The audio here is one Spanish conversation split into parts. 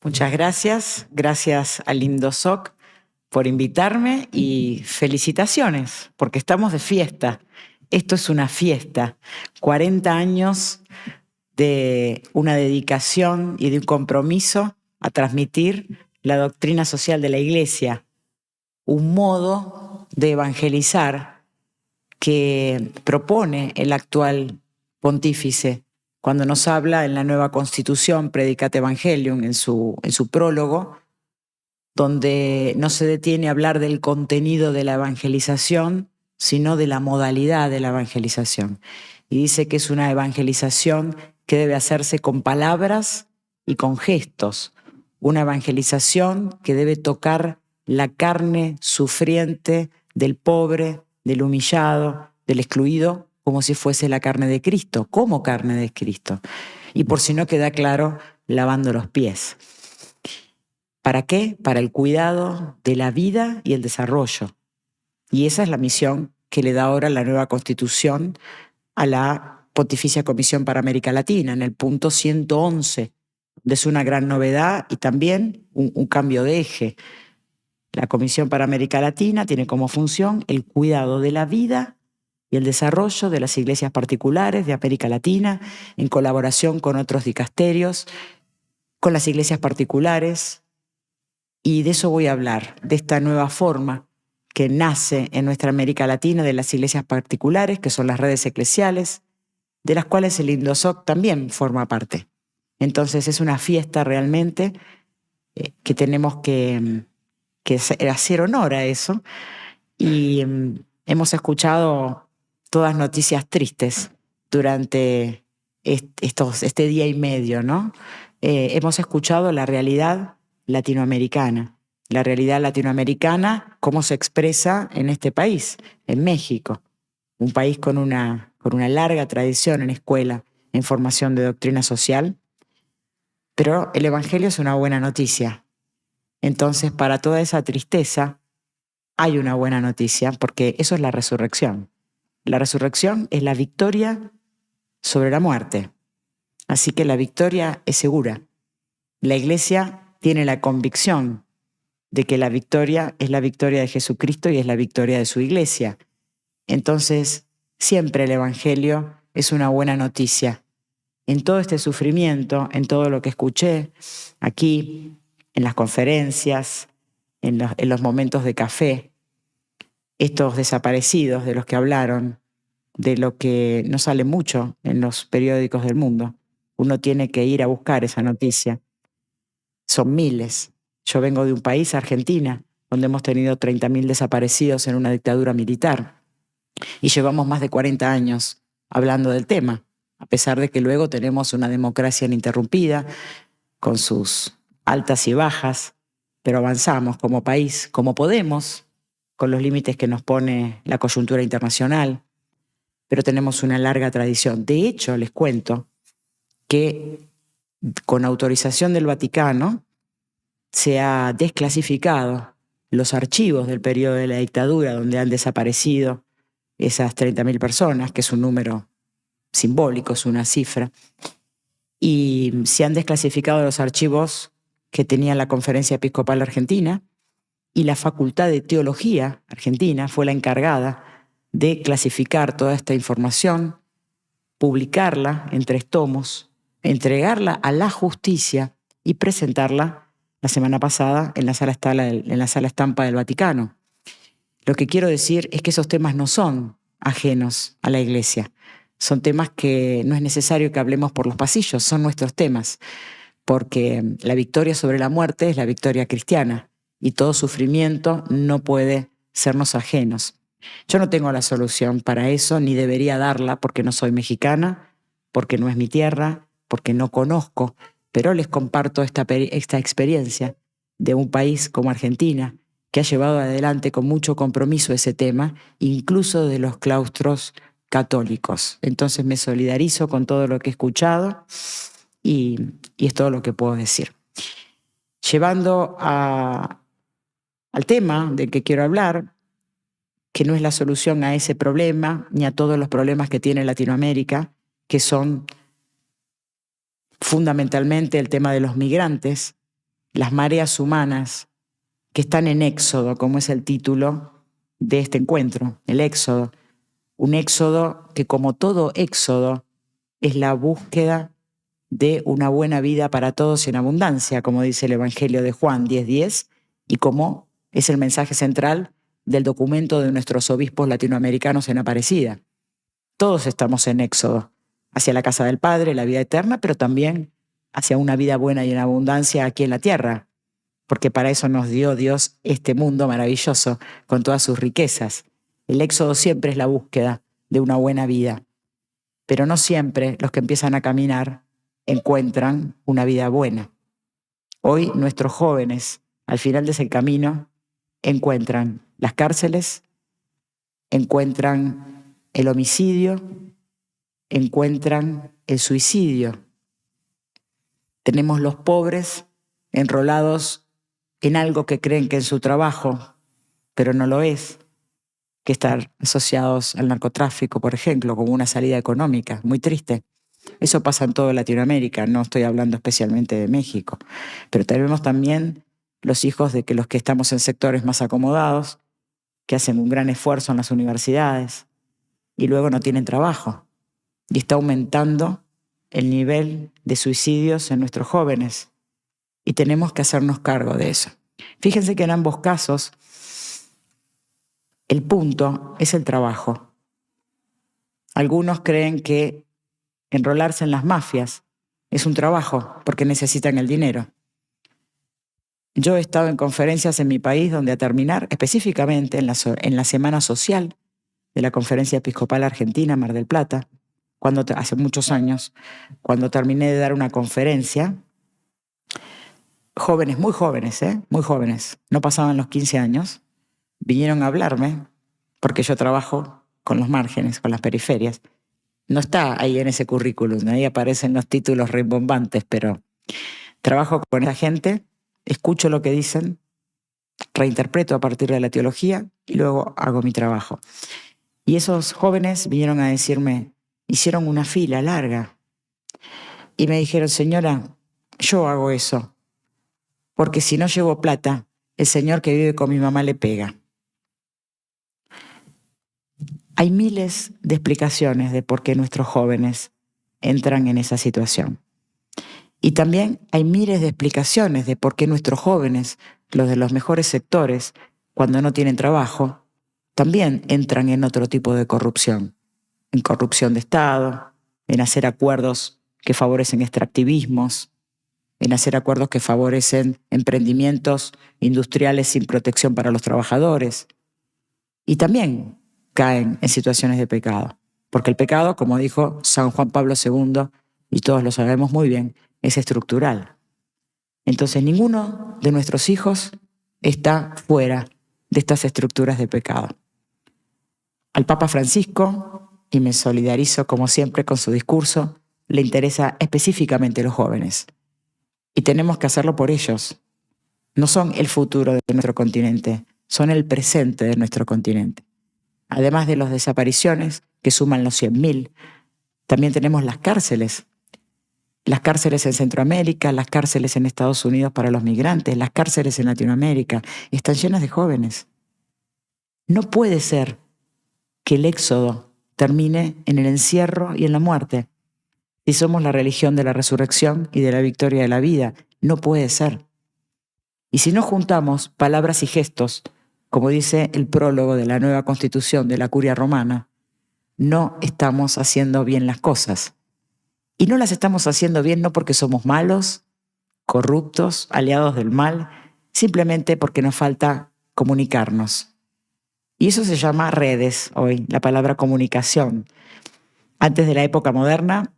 Muchas gracias. Gracias al Indosoc por invitarme y felicitaciones, porque estamos de fiesta. Esto es una fiesta. 40 años de una dedicación y de un compromiso a transmitir la doctrina social de la Iglesia, un modo de evangelizar que propone el actual pontífice cuando nos habla en la nueva Constitución, Predicate Evangelium, en su prólogo, donde no se detiene a hablar del contenido de la evangelización, sino de la modalidad de la evangelización. Y dice que es una evangelización que debe hacerse con palabras y con gestos, una evangelización que debe tocar la carne sufriente del pobre, del humillado, del excluido, como si fuese la carne de Cristo, como carne de Cristo. Y por si no queda claro, lavando los pies. ¿Para qué? Para el cuidado de la vida y el desarrollo. Y esa es la misión que le da ahora la nueva Constitución a la Pontificia Comisión para América Latina, en el punto 111. Es una gran novedad y también un cambio de eje. La Comisión para América Latina tiene como función el cuidado de la vida y el desarrollo de las iglesias particulares de América Latina, en colaboración con otros dicasterios, con las iglesias particulares. Y de eso voy a hablar, de esta nueva forma que nace en nuestra América Latina de las iglesias particulares, que son las redes eclesiales, de las cuales el Indosoc también forma parte. Entonces es una fiesta realmente que tenemos que hacer honor a eso. Y hemos escuchado todas noticias tristes durante este día y medio, ¿no? Hemos escuchado la realidad latinoamericana, cómo se expresa en este país, en México, un país con una larga tradición en escuela, en formación de doctrina social, pero el Evangelio es una buena noticia. Entonces, para toda esa tristeza, hay una buena noticia, porque eso es la resurrección. La resurrección es la victoria sobre la muerte. Así que la victoria es segura. La Iglesia tiene la convicción de que la victoria es la victoria de Jesucristo y es la victoria de su Iglesia. Entonces, siempre el Evangelio es una buena noticia. En todo este sufrimiento, en todo lo que escuché aquí, en las conferencias, en los momentos de café, estos desaparecidos de los que hablaron, de lo que no sale mucho en los periódicos del mundo. Uno tiene que ir a buscar esa noticia. Son miles. Yo vengo de un país, Argentina, donde hemos tenido 30.000 desaparecidos en una dictadura militar. Y llevamos más de 40 años hablando del tema, a pesar de que luego tenemos una democracia ininterrumpida, con sus altas y bajas, pero avanzamos como país, como podemos, con los límites que nos pone la coyuntura internacional, pero tenemos una larga tradición. De hecho, les cuento que con autorización del Vaticano se ha desclasificado los archivos del periodo de la dictadura donde han desaparecido esas 30.000 personas, que es un número simbólico, es una cifra, y se han desclasificado los archivos que tenía la Conferencia Episcopal Argentina, y la Facultad de Teología Argentina fue la encargada de clasificar toda esta información, publicarla en 3 tomos, entregarla a la justicia y presentarla la semana pasada en la sala estampa del Vaticano. Lo que quiero decir es que esos temas no son ajenos a la Iglesia. Son temas que no es necesario que hablemos por los pasillos, son nuestros temas, porque la victoria sobre la muerte es la victoria cristiana y todo sufrimiento no puede sernos ajenos. Yo no tengo la solución para eso, ni debería darla, porque no soy mexicana, porque no es mi tierra, porque no conozco, pero les comparto esta experiencia de un país como Argentina, que ha llevado adelante con mucho compromiso ese tema, incluso de los claustros católicos. Entonces me solidarizo con todo lo que he escuchado y es todo lo que puedo decir. Llevando al tema del que quiero hablar, que no es la solución a ese problema, ni a todos los problemas que tiene Latinoamérica, que son fundamentalmente el tema de los migrantes, las mareas humanas que están en éxodo, como es el título de este encuentro, el éxodo. Un éxodo que, como todo éxodo, es la búsqueda de una buena vida para todos en abundancia, como dice el Evangelio de Juan 10:10, y como es el mensaje central del documento de nuestros obispos latinoamericanos en Aparecida. Todos estamos en éxodo, hacia la casa del Padre, la vida eterna, pero también hacia una vida buena y en abundancia aquí en la tierra, porque para eso nos dio Dios este mundo maravilloso con todas sus riquezas. El éxodo siempre es la búsqueda de una buena vida, pero no siempre los que empiezan a caminar encuentran una vida buena. Hoy nuestros jóvenes, al final de ese camino, encuentran las cárceles, encuentran el homicidio, encuentran el suicidio. Tenemos los pobres enrolados en algo que creen que es su trabajo, pero no lo es, que estar asociados al narcotráfico, por ejemplo, como una salida económica, muy triste. Eso pasa en toda Latinoamérica, no estoy hablando especialmente de México, pero tenemos también los hijos de que los que estamos en sectores más acomodados, que hacen un gran esfuerzo en las universidades y luego no tienen trabajo. Y está aumentando el nivel de suicidios en nuestros jóvenes y tenemos que hacernos cargo de eso. Fíjense que en ambos casos el punto es el trabajo. Algunos creen que enrolarse en las mafias es un trabajo porque necesitan el dinero. Yo he estado en conferencias en mi país donde a terminar, específicamente en la Semana Social de la Conferencia Episcopal Argentina, Mar del Plata, hace muchos años, cuando terminé de dar una conferencia, jóvenes, muy jóvenes, no pasaban los 15 años, vinieron a hablarme, porque yo trabajo con los márgenes, con las periferias. No está ahí en ese currículum, ahí aparecen los títulos rimbombantes, pero trabajo con esa gente, escucho lo que dicen, reinterpreto a partir de la teología y luego hago mi trabajo. Y esos jóvenes vinieron a decirme, hicieron una fila larga y me dijeron, señora, yo hago eso, porque si no llevo plata, el señor que vive con mi mamá le pega. Hay miles de explicaciones de por qué nuestros jóvenes entran en esa situación. Y también hay miles de explicaciones de por qué nuestros jóvenes, los de los mejores sectores, cuando no tienen trabajo, también entran en otro tipo de corrupción. En corrupción de Estado, en hacer acuerdos que favorecen extractivismos, en hacer acuerdos que favorecen emprendimientos industriales sin protección para los trabajadores. Y también caen en situaciones de pecado. Porque el pecado, como dijo San Juan Pablo II, y todos lo sabemos muy bien, es estructural. Entonces ninguno de nuestros hijos está fuera de estas estructuras de pecado. Al Papa Francisco, y me solidarizo como siempre con su discurso, le interesa específicamente los jóvenes. Y tenemos que hacerlo por ellos. No son el futuro de nuestro continente, son el presente de nuestro continente. Además de las desapariciones, que suman los 100.000, también tenemos las cárceles. Las cárceles en Centroamérica, las cárceles en Estados Unidos para los migrantes, las cárceles en Latinoamérica, están llenas de jóvenes. No puede ser que el éxodo termine en el encierro y en la muerte. Si somos la religión de la resurrección y de la victoria de la vida, no puede ser. Y si no juntamos palabras y gestos, como dice el prólogo de la nueva Constitución de la Curia Romana, no estamos haciendo bien las cosas. Y no las estamos haciendo bien no porque somos malos, corruptos, aliados del mal, simplemente porque nos falta comunicarnos. Y eso se llama redes hoy, la palabra comunicación. Antes de la época moderna,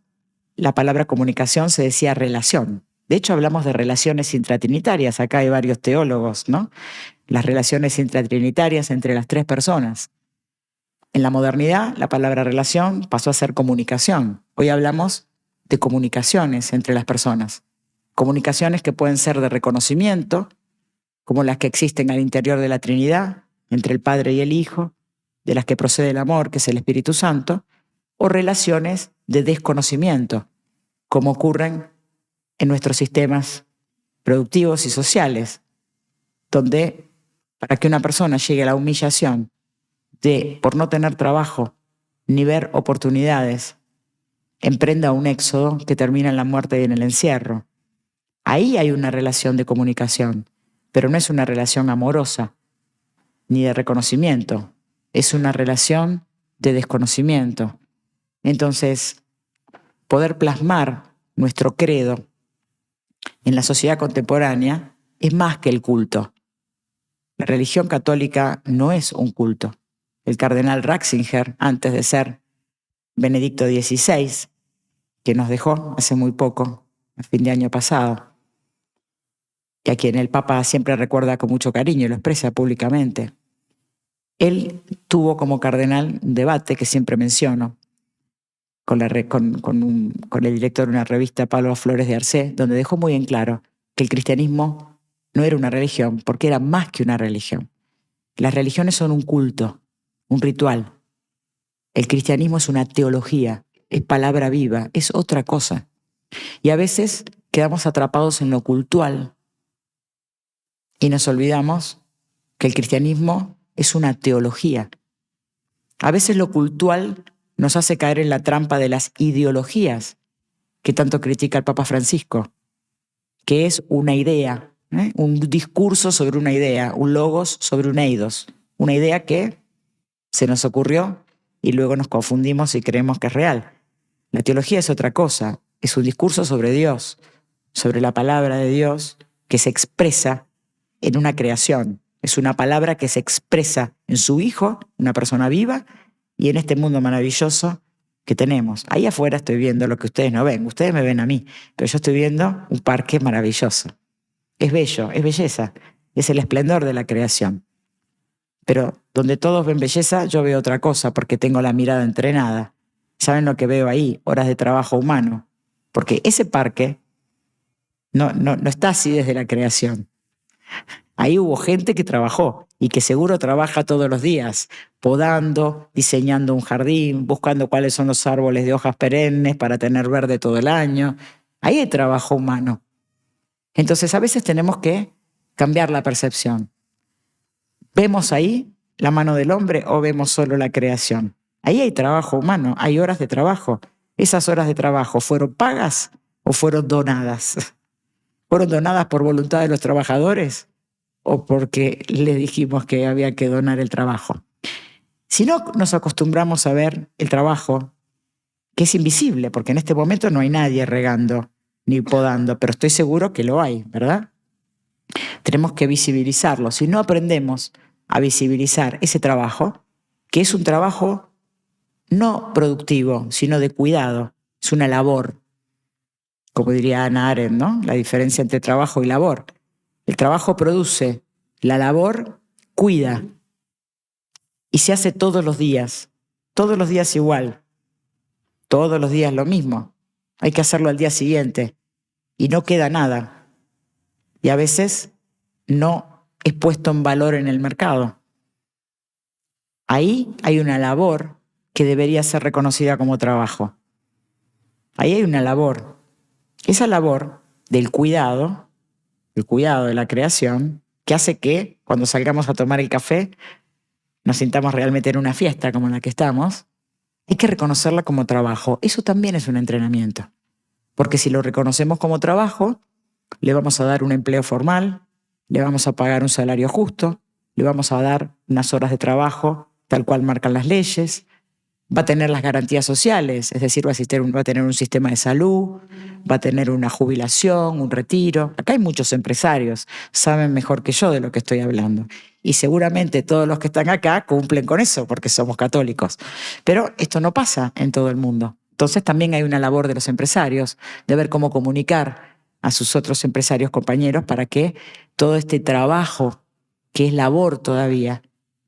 la palabra comunicación se decía relación. De hecho, hablamos de relaciones intratrinitarias. Acá hay varios teólogos, ¿no? Las relaciones intratrinitarias entre las tres personas. En la modernidad, la palabra relación pasó a ser comunicación. Hoy hablamos de comunicaciones entre las personas. Comunicaciones que pueden ser de reconocimiento, como las que existen al interior de la Trinidad, entre el Padre y el Hijo, de las que procede el amor, que es el Espíritu Santo, o relaciones de desconocimiento, como ocurren en nuestros sistemas productivos y sociales, donde para que una persona llegue a la humillación de, por no tener trabajo ni ver oportunidades, emprenda un éxodo que termina en la muerte y en el encierro. Ahí hay una relación de comunicación, pero no es una relación amorosa ni de reconocimiento, es una relación de desconocimiento. Entonces, poder plasmar nuestro credo en la sociedad contemporánea es más que el culto. La religión católica no es un culto. El cardenal Ratzinger, antes de ser Benedicto XVI, que nos dejó hace muy poco, a fin de año pasado, y a quien el Papa siempre recuerda con mucho cariño y lo expresa públicamente, él tuvo como cardenal un debate que siempre menciono con el director de una revista, Pablo Flores de Arcé, donde dejó muy en claro que el cristianismo no era una religión, porque era más que una religión. Las religiones son un culto, un ritual. El cristianismo es una teología, es palabra viva, es otra cosa. Y a veces quedamos atrapados en lo cultual y nos olvidamos que el cristianismo es una teología. A veces lo cultual nos hace caer en la trampa de las ideologías que tanto critica el Papa Francisco, que es una idea, un discurso sobre una idea, un logos sobre un eidos, una idea que se nos ocurrió y luego nos confundimos y creemos que es real. La teología es otra cosa, es un discurso sobre Dios, sobre la palabra de Dios que se expresa en una creación. Es una palabra que se expresa en su Hijo, una persona viva, y en este mundo maravilloso que tenemos. Ahí afuera estoy viendo lo que ustedes no ven. Ustedes me ven a mí, pero yo estoy viendo un parque maravilloso. Es bello, es belleza, es el esplendor de la creación. Pero donde todos ven belleza, yo veo otra cosa porque tengo la mirada entrenada. ¿Saben lo que veo ahí? Horas de trabajo humano. Porque ese parque no está así desde la creación. Ahí hubo gente que trabajó y que seguro trabaja todos los días, podando, diseñando un jardín, buscando cuáles son los árboles de hojas perennes para tener verde todo el año. Ahí hay trabajo humano. Entonces a veces tenemos que cambiar la percepción. ¿Vemos ahí la mano del hombre o vemos solo la creación? Ahí hay trabajo humano, hay horas de trabajo. ¿Esas horas de trabajo fueron pagas o fueron donadas? ¿Fueron donadas por voluntad de los trabajadores o porque le dijimos que había que donar el trabajo? Si no nos acostumbramos a ver el trabajo, que es invisible, porque en este momento no hay nadie regando ni podando, pero estoy seguro que lo hay, ¿verdad? Tenemos que visibilizarlo. Si no aprendemos a visibilizar ese trabajo, que es un trabajo no productivo, sino de cuidado, es una labor, como diría Hannah Arendt, ¿no? La diferencia entre trabajo y labor. El trabajo produce, la labor cuida y se hace todos los días igual, todos los días lo mismo. Hay que hacerlo al día siguiente y no queda nada. Y a veces no es puesto en valor en el mercado. Ahí hay una labor que debería ser reconocida como trabajo. Ahí hay una labor. Esa labor del cuidado, el cuidado de la creación, que hace que cuando salgamos a tomar el café nos sintamos realmente en una fiesta como en la que estamos, hay que reconocerla como trabajo. Eso también es un entrenamiento. Porque si lo reconocemos como trabajo, le vamos a dar un empleo formal, le vamos a pagar un salario justo, le vamos a dar unas horas de trabajo tal cual marcan las leyes, va a tener las garantías sociales, es decir, va a tener un sistema de salud, va a tener una jubilación, un retiro. Acá hay muchos empresarios, saben mejor que yo de lo que estoy hablando. Y seguramente todos los que están acá cumplen con eso porque somos católicos. Pero esto no pasa en todo el mundo. Entonces también hay una labor de los empresarios de ver cómo comunicar a sus otros empresarios compañeros para que todo este trabajo, que es labor todavía,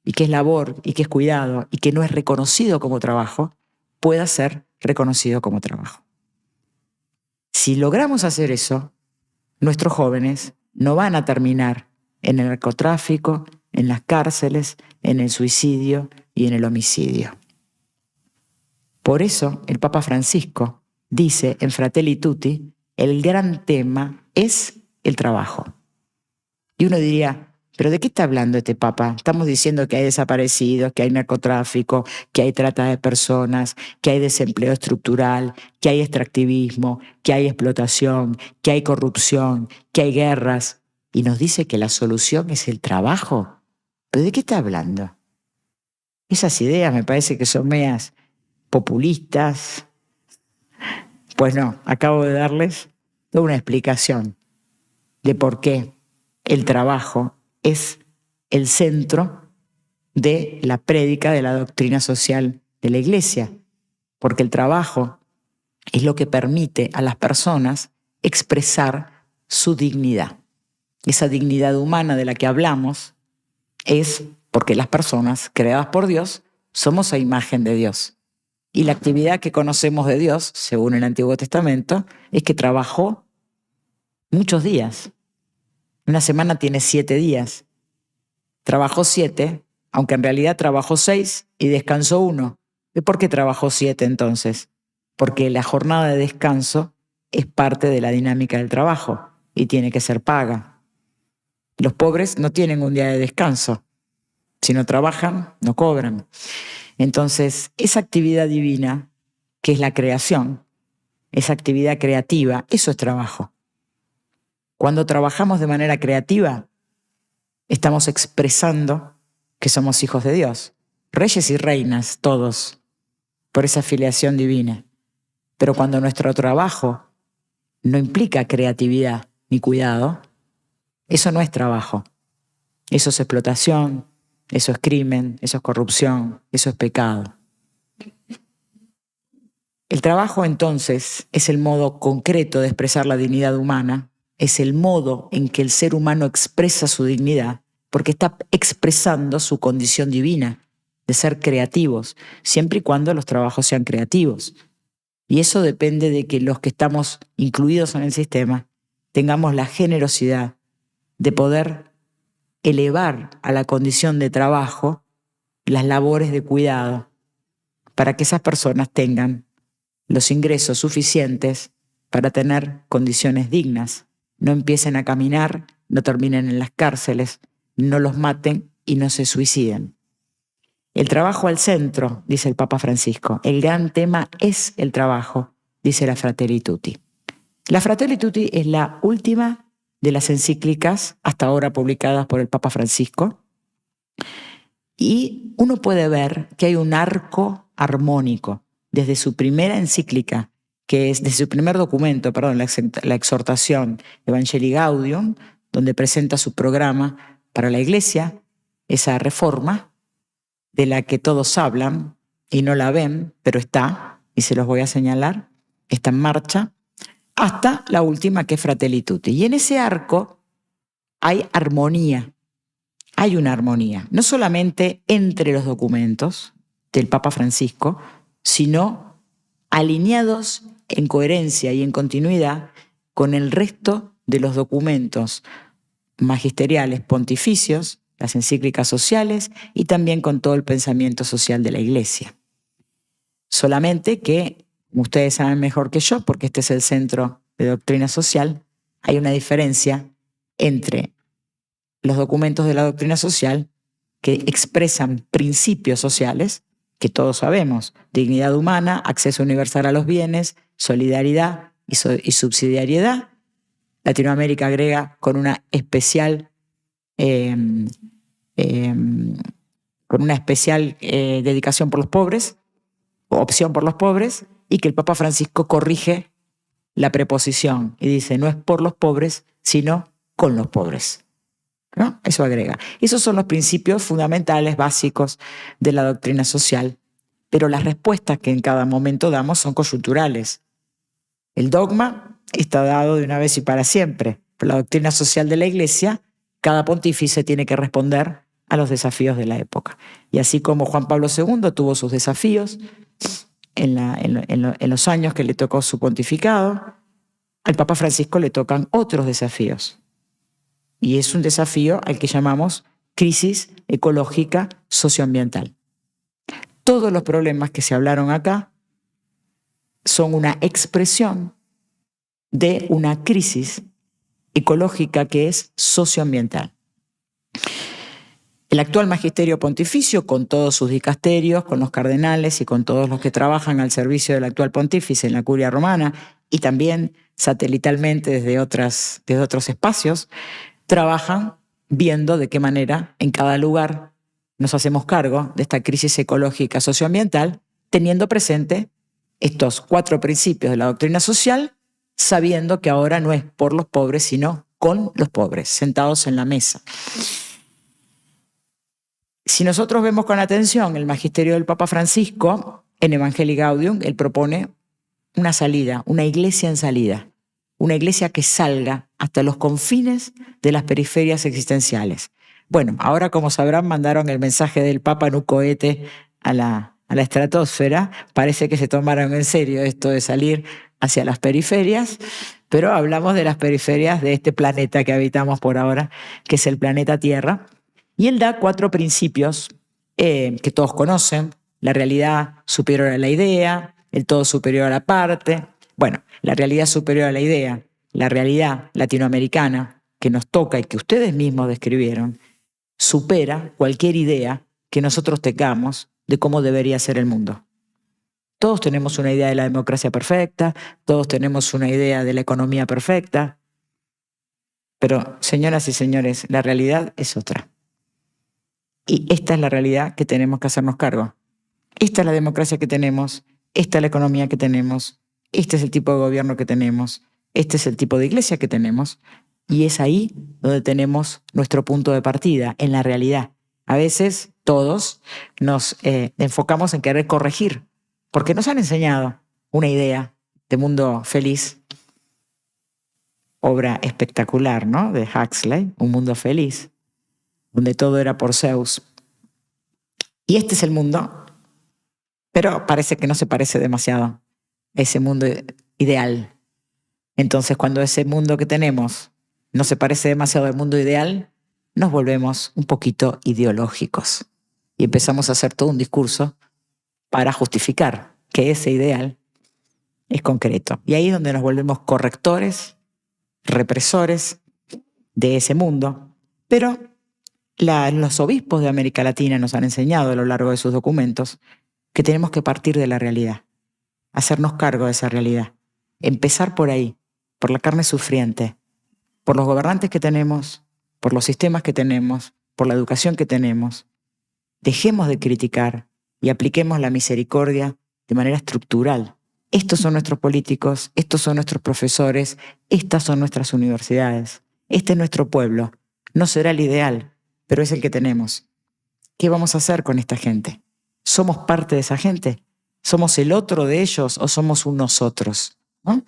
y que es labor, y que es cuidado, y que no es reconocido como trabajo, pueda ser reconocido como trabajo. Si logramos hacer eso, nuestros jóvenes no van a terminar en el narcotráfico, en las cárceles, en el suicidio y en el homicidio. Por eso el Papa Francisco dice en Fratelli Tutti, el gran tema es el trabajo. Y uno diría, ¿pero de qué está hablando este papa? Estamos diciendo que hay desaparecidos, que hay narcotráfico, que hay trata de personas, que hay desempleo estructural, que hay extractivismo, que hay explotación, que hay corrupción, que hay guerras. Y nos dice que la solución es el trabajo. ¿Pero de qué está hablando? Esas ideas me parece que son medias populistas. Pues no, acabo de darles toda una explicación de por qué el trabajo es el centro de la prédica de la doctrina social de la Iglesia, porque el trabajo es lo que permite a las personas expresar su dignidad. Esa dignidad humana de la que hablamos es porque las personas creadas por Dios somos a imagen de Dios. Y la actividad que conocemos de Dios, según el Antiguo Testamento, es que trabajó muchos días. Una semana tiene 7 días. Trabajó 7, aunque en realidad trabajó 6 y descansó 1. ¿Y por qué trabajó 7 entonces? Porque la jornada de descanso es parte de la dinámica del trabajo y tiene que ser paga. Los pobres no tienen un día de descanso. Si no trabajan, no cobran. Entonces, esa actividad divina, que es la creación, esa actividad creativa, eso es trabajo. Cuando trabajamos de manera creativa, estamos expresando que somos hijos de Dios, reyes y reinas, todos, por esa filiación divina. Pero cuando nuestro trabajo no implica creatividad ni cuidado, eso no es trabajo. Eso es explotación, eso es crimen, eso es corrupción, eso es pecado. El trabajo, entonces, es el modo concreto de expresar la dignidad humana, es el modo en que el ser humano expresa su dignidad, porque está expresando su condición divina de ser creativos, siempre y cuando los trabajos sean creativos. Y eso depende de que los que estamos incluidos en el sistema tengamos la generosidad de poder elevar a la condición de trabajo las labores de cuidado para que esas personas tengan los ingresos suficientes para tener condiciones dignas, no empiecen a caminar, no terminen en las cárceles, no los maten y no se suiciden. El trabajo al centro, dice el Papa Francisco. El gran tema es el trabajo, dice la Fratelli Tutti. La Fratelli Tutti es la última de las encíclicas hasta ahora publicadas por el Papa Francisco, y uno puede ver que hay un arco armónico desde su primera encíclica, que es desde su primer documento, la exhortación Evangelii Gaudium, donde presenta su programa para la Iglesia, esa reforma de la que todos hablan y no la ven, pero está, y se los voy a señalar, está en marcha, hasta la última que es Fratelli Tutti. Y en ese arco hay armonía. Hay una armonía, no solamente entre los documentos del Papa Francisco, sino alineados en coherencia y en continuidad con el resto de los documentos magisteriales pontificios, las encíclicas sociales y también con todo el pensamiento social de la Iglesia. Solamente que, como ustedes saben mejor que yo, porque este es el Centro de Doctrina Social, hay una diferencia entre los documentos de la doctrina social que expresan principios sociales, que todos sabemos: dignidad humana, acceso universal a los bienes, solidaridad y subsidiariedad. Latinoamérica agrega con una especial dedicación por los pobres, o opción por los pobres, y que el Papa Francisco corrige la preposición y dice: no es por los pobres, sino con los pobres. ¿No? Eso agrega. Esos son los principios fundamentales, básicos de la doctrina social, pero las respuestas que en cada momento damos son coyunturales. El dogma está dado de una vez y para siempre, pero la doctrina social de la Iglesia, cada pontífice tiene que responder a los desafíos de la época. Y así como Juan Pablo II tuvo sus desafíos en los años que le tocó su pontificado, al Papa Francisco le tocan otros desafíos. Y es un desafío al que llamamos crisis ecológica socioambiental. Todos los problemas que se hablaron acá son una expresión de una crisis ecológica que es socioambiental. El actual magisterio pontificio, con todos sus dicasterios, con los cardenales y con todos los que trabajan al servicio del actual pontífice en la curia romana y también satelitalmente desde otros espacios, trabajan viendo de qué manera en cada lugar nos hacemos cargo de esta crisis ecológica socioambiental, teniendo presente estos 4 principios de la doctrina social, sabiendo que ahora no es por los pobres, sino con los pobres, sentados en la mesa. Si nosotros vemos con atención el magisterio del Papa Francisco, en Evangelii Gaudium, él propone una salida, una iglesia en salida, una iglesia que salga hasta los confines de las periferias existenciales. Bueno, ahora, como sabrán, mandaron el mensaje del Papa en un cohete a la estratosfera. Parece que se tomaron en serio esto de salir hacia las periferias, pero hablamos de las periferias de este planeta que habitamos por ahora, que es el planeta Tierra. Y él da 4 principios que todos conocen: la realidad superior a la idea, el todo superior a la parte. Bueno, la realidad superior a la idea, la realidad latinoamericana que nos toca y que ustedes mismos describieron, supera cualquier idea que nosotros tengamos de cómo debería ser el mundo. Todos tenemos una idea de la democracia perfecta, todos tenemos una idea de la economía perfecta, pero, señoras y señores, la realidad es otra. Y esta es la realidad que tenemos que hacernos cargo. Esta es la democracia que tenemos, esta es la economía que tenemos, este es el tipo de gobierno que tenemos, este es el tipo de iglesia que tenemos, y es ahí donde tenemos nuestro punto de partida, en la realidad. A veces todos nos enfocamos en querer corregir, porque nos han enseñado una idea de mundo feliz, obra espectacular, ¿no?, de Huxley, Un mundo feliz, donde todo era por Zeus. Y este es el mundo, pero parece que no se parece demasiado a ese mundo ideal. Entonces, cuando ese mundo que tenemos no se parece demasiado al mundo ideal, nos volvemos un poquito ideológicos y empezamos a hacer todo un discurso para justificar que ese ideal es concreto. Y ahí es donde nos volvemos correctores, represores de ese mundo. Pero los obispos de América Latina nos han enseñado a lo largo de sus documentos que tenemos que partir de la realidad, hacernos cargo de esa realidad, empezar por ahí, por la carne sufriente, por los gobernantes que tenemos, por los sistemas que tenemos, por la educación que tenemos. Dejemos de criticar y apliquemos la misericordia de manera estructural. Estos son nuestros políticos, estos son nuestros profesores, estas son nuestras universidades, este es nuestro pueblo. No será el ideal, pero es el que tenemos. ¿Qué vamos a hacer con esta gente? ¿Somos parte de esa gente? ¿Somos el otro de ellos o somos un nosotros? ¿No?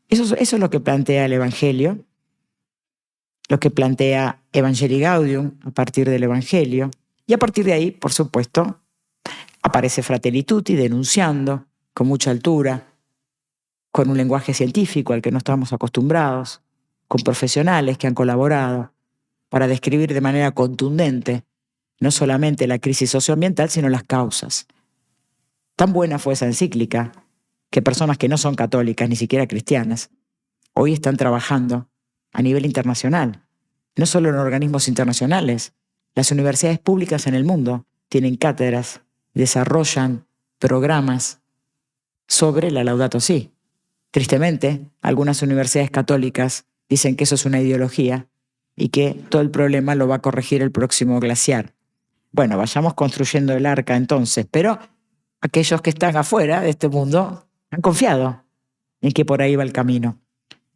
Eso es lo que plantea el Evangelio, lo que plantea Evangelii Gaudium a partir del Evangelio. Y a partir de ahí, por supuesto, aparece Fratelli Tutti denunciando con mucha altura, con un lenguaje científico al que no estamos acostumbrados, con profesionales que han colaborado para describir de manera contundente no solamente la crisis socioambiental, sino las causas. Tan buena fue esa encíclica que personas que no son católicas, ni siquiera cristianas, hoy están trabajando a nivel internacional, no solo en organismos internacionales. Las universidades públicas en el mundo tienen cátedras, desarrollan programas sobre la Laudato Si. Tristemente, algunas universidades católicas dicen que eso es una ideología y que todo el problema lo va a corregir el próximo glaciar. Bueno, vayamos construyendo el arca entonces, pero aquellos que están afuera de este mundo han confiado en que por ahí va el camino.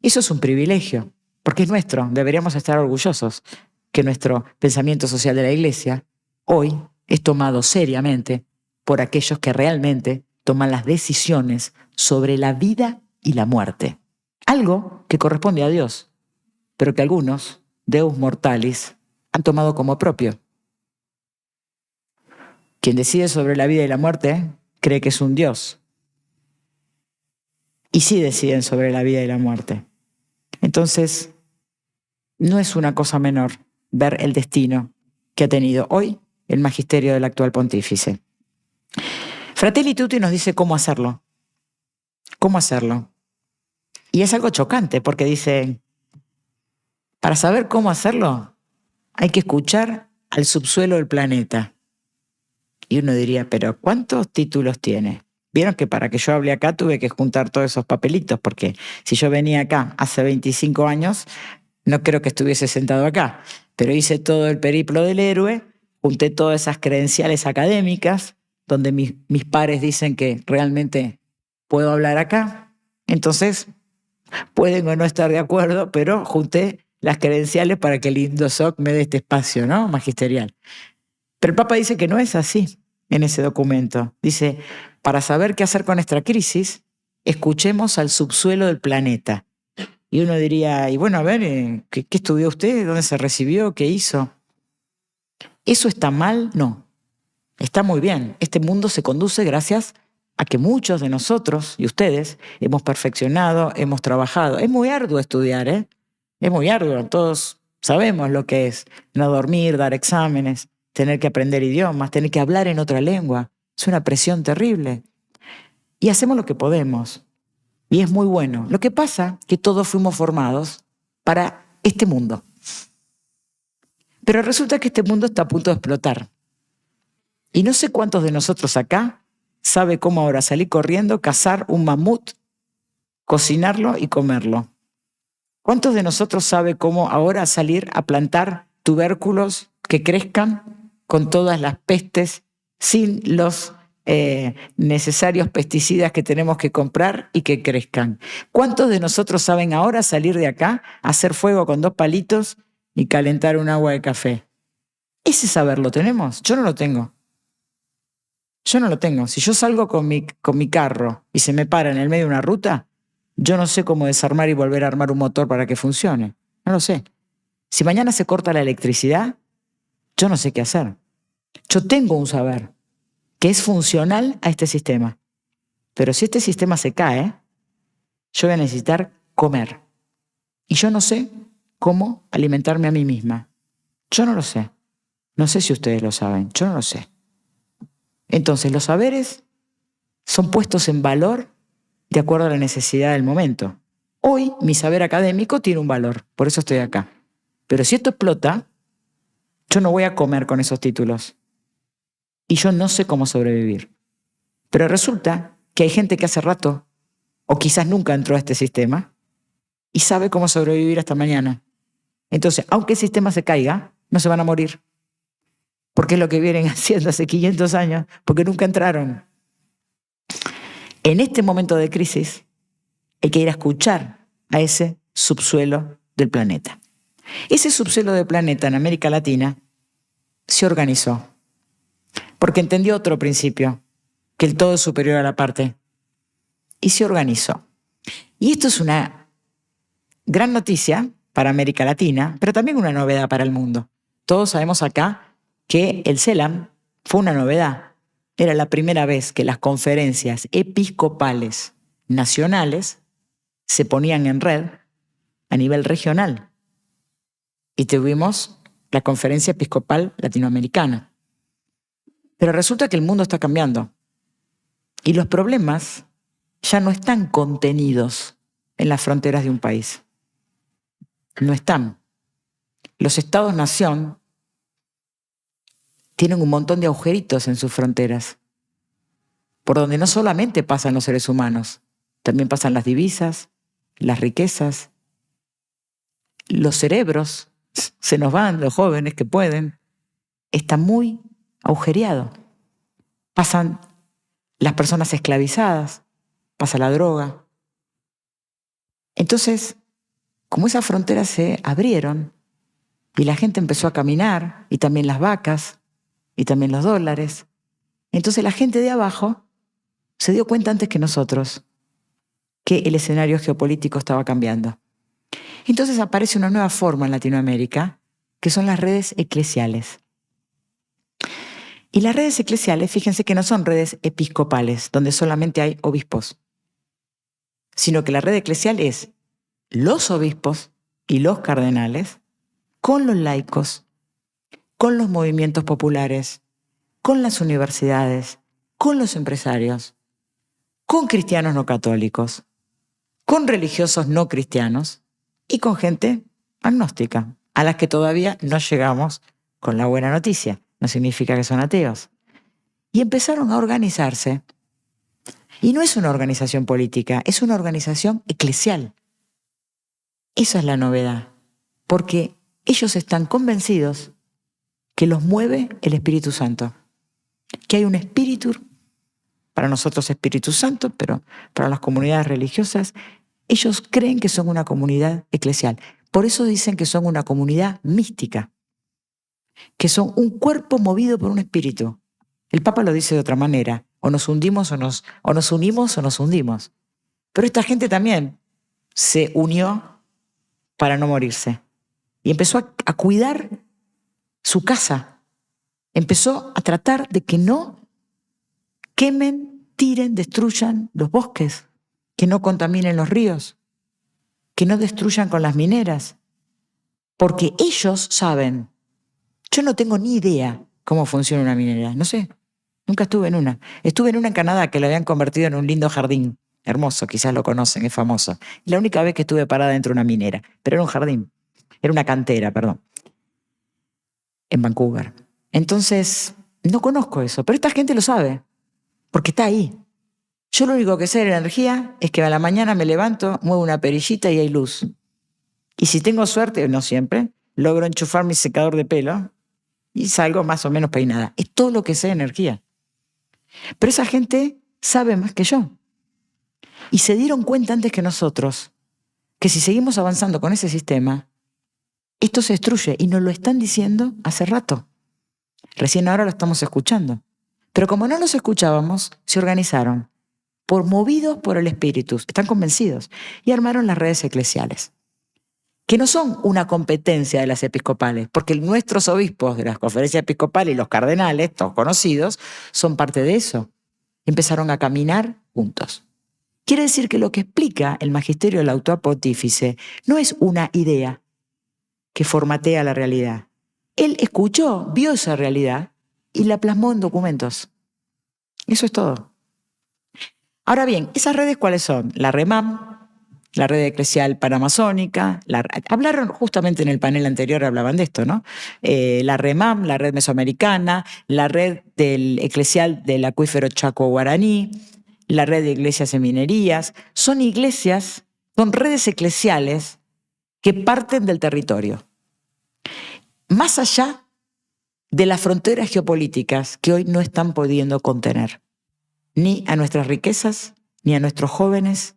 Eso es un privilegio, porque es nuestro. Deberíamos estar orgullosos que nuestro pensamiento social de la Iglesia hoy es tomado seriamente por aquellos que realmente toman las decisiones sobre la vida y la muerte. Algo que corresponde a Dios, pero que algunos, Deus mortalis, han tomado como propio. Quien decide sobre la vida y la muerte cree que es un Dios. Y sí deciden sobre la vida y la muerte. Entonces, no es una cosa menor ver el destino que ha tenido hoy el magisterio del actual pontífice. Fratelli Tutti nos dice cómo hacerlo. ¿Cómo hacerlo? Y es algo chocante porque dice, Para saber cómo hacerlo, hay que escuchar al subsuelo del planeta. Y uno diría, pero ¿cuántos títulos tiene? Vieron que para que yo hable acá tuve que juntar todos esos papelitos, porque si yo venía acá hace 25 años, no creo que estuviese sentado acá. Pero hice todo el periplo del héroe, junté todas esas credenciales académicas, donde mis pares dicen que realmente puedo hablar acá. Entonces, pueden o no estar de acuerdo, pero junté las credenciales para que el INDOSOC me dé este espacio, ¿no? Magisterial. Pero el Papa dice que no es así en ese documento. Dice, para saber qué hacer con esta crisis, escuchemos al subsuelo del planeta. Y uno diría, y bueno, a ver, ¿qué estudió usted? ¿Dónde se recibió? ¿Qué hizo? ¿Eso está mal? No. Está muy bien. Este mundo se conduce gracias a que muchos de nosotros y ustedes hemos perfeccionado, hemos trabajado. Es muy arduo estudiar, ¿eh? Es muy arduo. Todos sabemos lo que es no dormir, dar exámenes, tener que aprender idiomas, tener que hablar en otra lengua. Es una presión terrible. Y hacemos lo que podemos. Y es muy bueno. Lo que pasa es que todos fuimos formados para este mundo. Pero resulta que este mundo está a punto de explotar. Y no sé cuántos de nosotros acá sabe cómo ahora salir corriendo, cazar un mamut, cocinarlo y comerlo. ¿Cuántos de nosotros sabe cómo ahora salir a plantar tubérculos que crezcan con todas las pestes, sin los necesarios pesticidas que tenemos que comprar y que crezcan? ¿Cuántos de nosotros saben ahora salir de acá, hacer fuego con 2 palitos y calentar un agua de café? Ese saber lo tenemos. Yo no lo tengo. Yo no lo tengo. Si yo salgo con mi carro y se me para en el medio de una ruta, yo no sé cómo desarmar y volver a armar un motor para que funcione. No lo sé. Si mañana se corta la electricidad, yo no sé qué hacer. Yo tengo un saber que es funcional a este sistema. Pero si este sistema se cae, yo voy a necesitar comer. Y yo no sé cómo alimentarme a mí misma. Yo no lo sé. No sé si ustedes lo saben. Yo no lo sé. Entonces, los saberes son puestos en valor de acuerdo a la necesidad del momento. Hoy, mi saber académico tiene un valor, por eso estoy acá. Pero si esto explota, yo no voy a comer con esos títulos. Y yo no sé cómo sobrevivir. Pero resulta que hay gente que hace rato, o quizás nunca entró a este sistema, y sabe cómo sobrevivir hasta mañana. Entonces, aunque el sistema se caiga, no se van a morir. Porque es lo que vienen haciendo hace 500 años, porque nunca entraron. En este momento de crisis, hay que ir a escuchar a ese subsuelo del planeta. Ese subsuelo del planeta en América Latina se organizó porque entendió otro principio, que el todo es superior a la parte, y se organizó. Y esto es una gran noticia para América Latina, pero también una novedad para el mundo. Todos sabemos acá que el CELAM fue una novedad. Era la primera vez que las conferencias episcopales nacionales se ponían en red a nivel regional. Y tuvimos la Conferencia Episcopal Latinoamericana. Pero resulta que el mundo está cambiando. Y los problemas ya no están contenidos en las fronteras de un país. No están. Los estados-nación tienen un montón de agujeritos en sus fronteras, por donde no solamente pasan los seres humanos, también pasan las divisas, las riquezas, los cerebros, se nos van los jóvenes que pueden, está muy agujereado. Pasan las personas esclavizadas, pasa la droga. Entonces, como esas fronteras se abrieron y la gente empezó a caminar, y también las vacas, y también los dólares, entonces la gente de abajo se dio cuenta antes que nosotros que el escenario geopolítico estaba cambiando. Entonces aparece una nueva forma en Latinoamérica, que son las redes eclesiales. Y las redes eclesiales, fíjense que no son redes episcopales, donde solamente hay obispos, sino que la red eclesial es los obispos y los cardenales con los laicos, con los movimientos populares, con las universidades, con los empresarios, con cristianos no católicos, con religiosos no cristianos y con gente agnóstica, a las que todavía no llegamos con la buena noticia. No significa que son ateos. Y empezaron a organizarse. Y no es una organización política, es una organización eclesial. Esa es la novedad, porque ellos están convencidos que los mueve el Espíritu Santo, que hay un espíritu, para nosotros Espíritu Santo, pero para las comunidades religiosas, ellos creen que son una comunidad eclesial. Por eso dicen que son una comunidad mística, que son un cuerpo movido por un espíritu. El Papa lo dice de otra manera, o nos hundimos o nos unimos o nos hundimos. Pero esta gente también se unió para no morirse. Y empezó a cuidar su casa. Empezó a tratar de que no quemen, tiren, destruyan los bosques, que no contaminen los ríos, que no destruyan con las mineras. Porque ellos saben. Yo no tengo ni idea cómo funciona una minera, no sé. Nunca estuve en una. Estuve en una en Canadá que la habían convertido en un lindo jardín. Hermoso, quizás lo conocen, es famoso. La única vez que estuve parada dentro de una minera, pero era un jardín. Era una cantera, perdón. En Vancouver. Entonces, no conozco eso, pero esta gente lo sabe, porque está ahí. Yo lo único que sé de la energía es que a la mañana me levanto, muevo una perillita y hay luz. Y si tengo suerte, no siempre, logro enchufar mi secador de pelo y salgo más o menos peinada. Es todo lo que sé de energía. Pero esa gente sabe más que yo. Y se dieron cuenta antes que nosotros que si seguimos avanzando con ese sistema, esto se destruye y nos lo están diciendo hace rato. Recién ahora lo estamos escuchando. Pero como no los escuchábamos, se organizaron, movidos por el Espíritu, están convencidos, y armaron las redes eclesiales, que no son una competencia de las episcopales, porque nuestros obispos de las conferencias episcopales y los cardenales, todos conocidos, son parte de eso. Empezaron a caminar juntos. Quiere decir que lo que explica el magisterio del autoapontífice no es una idea que formatea la realidad. Él escuchó, vio esa realidad y la plasmó en documentos. Eso es todo. Ahora bien, ¿esas redes cuáles son? La REMAM, la red eclesial panamazónica, hablaron justamente en el panel anterior, hablaban de esto, ¿no? La REMAM, la red mesoamericana, la red del eclesial del acuífero Chaco Guaraní, la red de iglesias en minerías, son redes eclesiales que parten del territorio. Más allá de las fronteras geopolíticas que hoy no están pudiendo contener, ni a nuestras riquezas, ni a nuestros jóvenes,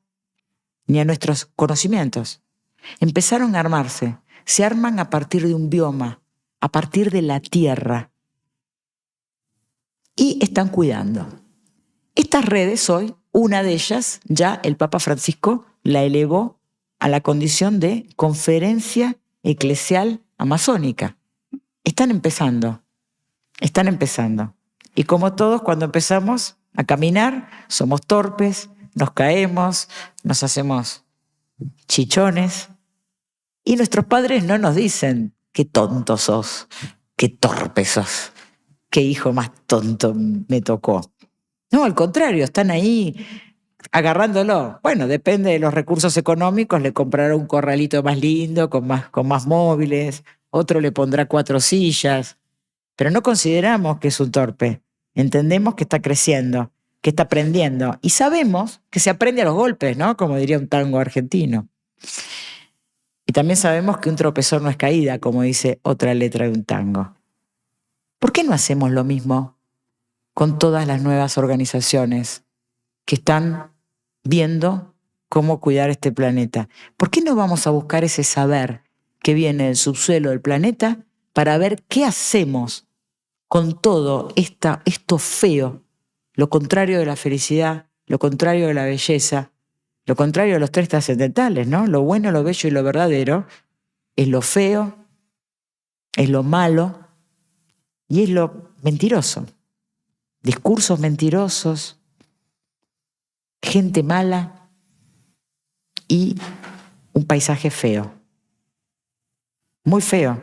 ni a nuestros conocimientos. Empezaron a armarse, se arman a partir de un bioma, a partir de la tierra, y están cuidando. Estas redes hoy, una de ellas, ya el Papa Francisco la elevó a la condición de conferencia eclesial amazónica. Están empezando. Y como todos, cuando empezamos a caminar, somos torpes, nos caemos, nos hacemos chichones. Y nuestros padres no nos dicen, qué tonto sos, qué torpe sos, qué hijo más tonto me tocó. No, al contrario, están ahí agarrándolo. Bueno, depende de los recursos económicos, le comprará un corralito más lindo, con más móviles, otro le pondrá 4 sillas, pero no consideramos que es un torpe. Entendemos que está creciendo, que está aprendiendo, y sabemos que se aprende a los golpes, ¿no? Como diría un tango argentino. Y también sabemos que un tropezón no es caída, como dice otra letra de un tango. ¿Por qué no hacemos lo mismo con todas las nuevas organizaciones que están viendo cómo cuidar este planeta? ¿Por qué no vamos a buscar ese saber que viene del subsuelo del planeta para ver qué hacemos con todo esto feo, lo contrario de la felicidad, lo contrario de la belleza, lo contrario de los 3 trascendentales, ¿no? Lo bueno, lo bello y lo verdadero es lo feo, es lo malo y es lo mentiroso. Discursos mentirosos, gente mala y un paisaje feo. Muy feo.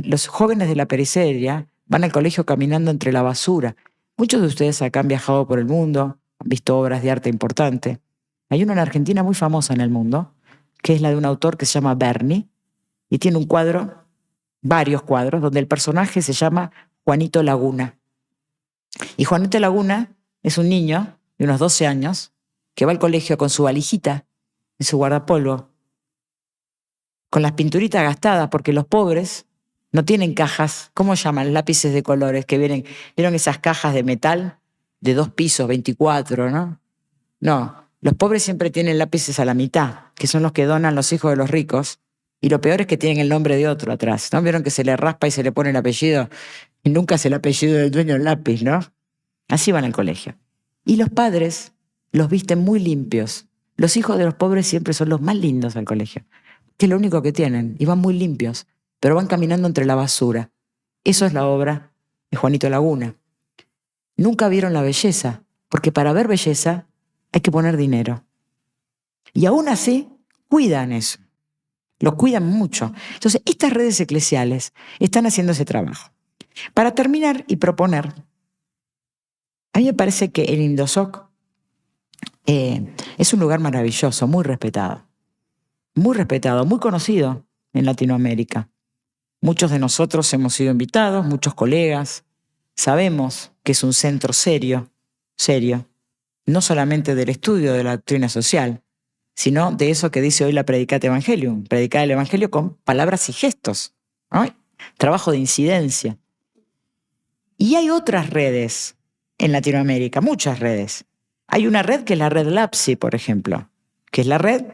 Los jóvenes de la periferia van al colegio caminando entre la basura. Muchos de ustedes acá han viajado por el mundo, han visto obras de arte importantes. Hay una en Argentina muy famosa en el mundo, que es la de un autor que se llama Berni, y tiene un cuadro, varios cuadros, donde el personaje se llama Juanito Laguna. Y Juanito Laguna es un niño de unos 12 años que va al colegio con su valijita y su guardapolvo, con las pinturitas gastadas, porque los pobres no tienen cajas, ¿cómo llaman? Lápices de colores que ¿vieron esas cajas de metal de 2 pisos, 24, ¿no? No, los pobres siempre tienen lápices a la mitad, que son los que donan los hijos de los ricos, y lo peor es que tienen el nombre de otro atrás, ¿no? ¿Vieron que se le raspa y se le pone el apellido? Y nunca es el apellido del dueño del lápiz, ¿no? Así van al colegio. Y los padres los visten muy limpios. Los hijos de los pobres siempre son los más lindos al colegio, que es lo único que tienen, y van muy limpios, pero van caminando entre la basura. Eso es la obra de Juanito Laguna. Nunca vieron la belleza, porque para ver belleza hay que poner dinero. Y aún así, cuidan eso. Lo cuidan mucho. Entonces, estas redes eclesiales están haciendo ese trabajo. Para terminar y proponer, a mí me parece que el Indosoc es un lugar maravilloso, muy respetado, muy conocido en Latinoamérica. Muchos de nosotros hemos sido invitados, muchos colegas, sabemos que es un centro serio, no solamente del estudio de la doctrina social, sino de eso que dice hoy la Predicate Evangelium, predicar el Evangelio con palabras y gestos, ¿no? Trabajo de incidencia. Y hay otras redes en Latinoamérica, muchas redes. Hay una red que es la red LAPSI, por ejemplo, que es la red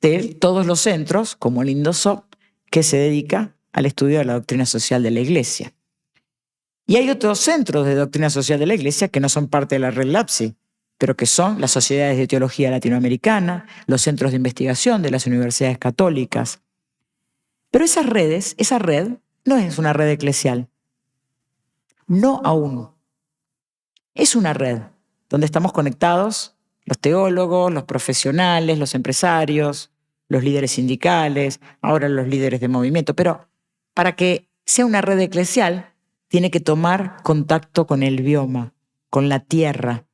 de todos los centros, como el Indosoc, que se dedica al estudio de la doctrina social de la Iglesia. Y hay otros centros de doctrina social de la Iglesia que no son parte de la red LAPSI, pero que son las sociedades de teología latinoamericana, los centros de investigación de las universidades católicas. Pero esa red no es una red eclesial. No aún. Es una red donde estamos conectados los teólogos, los profesionales, los empresarios, los líderes sindicales, ahora los líderes de movimiento. Pero para que sea una red eclesial, tiene que tomar contacto con el bioma, con la tierra,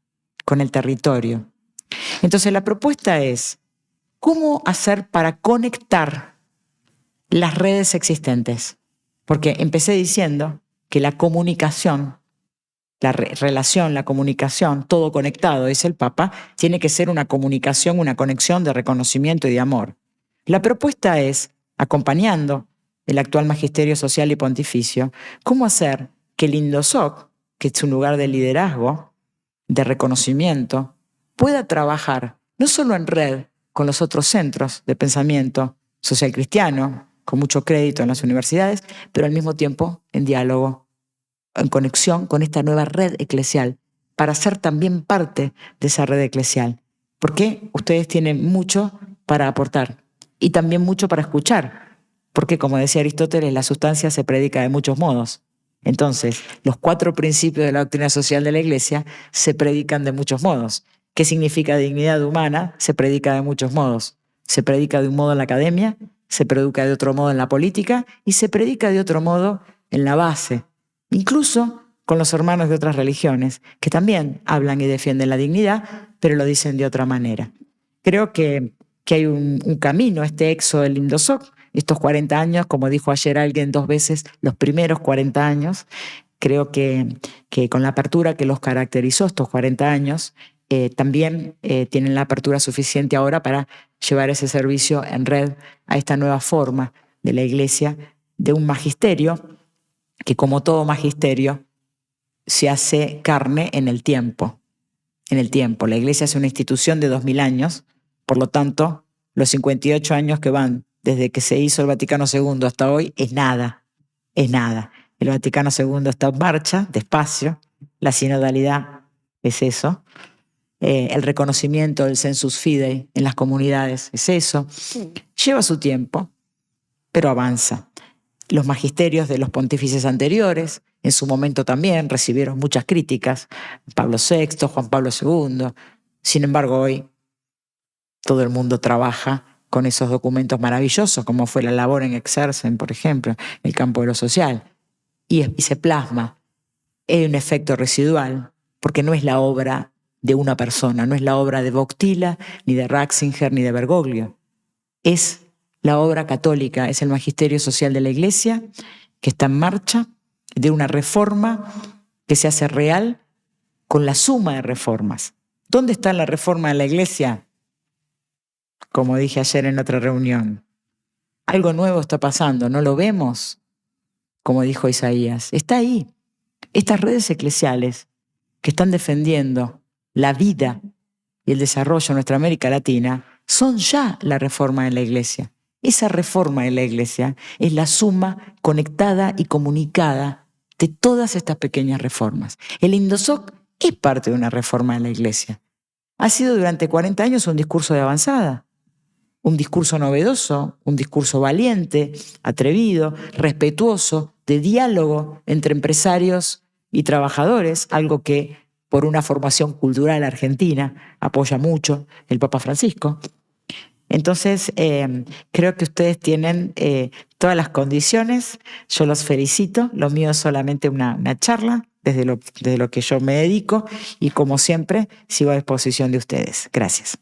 con el territorio. Entonces la propuesta es, ¿cómo hacer para conectar las redes existentes? Porque empecé diciendo que la comunicación, la relación, la comunicación, todo conectado, dice el Papa, tiene que ser una comunicación, una conexión de reconocimiento y de amor. La propuesta es, acompañando el actual magisterio social y pontificio, cómo hacer que el Indosoc, que es un lugar de liderazgo, de reconocimiento, pueda trabajar no solo en red con los otros centros de pensamiento social cristiano, con mucho crédito en las universidades, pero al mismo tiempo en diálogo, en conexión con esta nueva red eclesial, para ser también parte de esa red eclesial. Porque ustedes tienen mucho para aportar y también mucho para escuchar. Porque, como decía Aristóteles, la sustancia se predica de muchos modos. Entonces, los 4 principios de la doctrina social de la Iglesia se predican de muchos modos. ¿Qué significa dignidad humana? Se predica de muchos modos. Se predica de un modo en la academia, se predica de otro modo en la política y se predica de otro modo en la base. Incluso con los hermanos de otras religiones, que también hablan y defienden la dignidad, pero lo dicen de otra manera. Creo que hay un camino, este éxodo del Indosoc, estos 40 años, como dijo ayer alguien 2 veces, los primeros 40 años, creo que con la apertura que los caracterizó estos 40 años, también tienen la apertura suficiente ahora para llevar ese servicio en red a esta nueva forma de la Iglesia, de un magisterio que, como todo magisterio, se hace carne en el tiempo. En el tiempo. La Iglesia es una institución de 2000 años, por lo tanto, los 58 años que van desde que se hizo el Vaticano II hasta hoy es nada, es nada. El Vaticano II está en marcha, despacio, la sinodalidad es eso, el reconocimiento del sensus fidei en las comunidades es eso. Lleva su tiempo, pero avanza. Los magisterios de los pontífices anteriores, en su momento también recibieron muchas críticas, Pablo VI, Juan Pablo II. Sin embargo, hoy todo el mundo trabaja con esos documentos maravillosos, como fue la labor en Exercen, por ejemplo, el campo de lo social, y se plasma. Hay un efecto residual, porque no es la obra de una persona, no es la obra de Wojtyla, ni de Ratzinger, ni de Bergoglio. es la obra católica, es el magisterio social de la Iglesia que está en marcha, de una reforma que se hace real con la suma de reformas. ¿Dónde está la reforma de la Iglesia? Como dije ayer en otra reunión, algo nuevo está pasando, ¿no lo vemos? Como dijo Isaías, está ahí. Estas redes eclesiales que están defendiendo la vida y el desarrollo de nuestra América Latina son ya la reforma de la Iglesia. Esa reforma de la Iglesia es la suma conectada y comunicada de todas estas pequeñas reformas. El Indosoc es parte de una reforma de la Iglesia. Ha sido durante 40 años un discurso de avanzada, un discurso novedoso, un discurso valiente, atrevido, respetuoso, de diálogo entre empresarios y trabajadores, algo que por una formación cultural argentina apoya mucho el Papa Francisco. Entonces, creo que ustedes tienen todas las condiciones, yo los felicito, lo mío es solamente una charla desde lo que yo me dedico y como siempre sigo a disposición de ustedes. Gracias.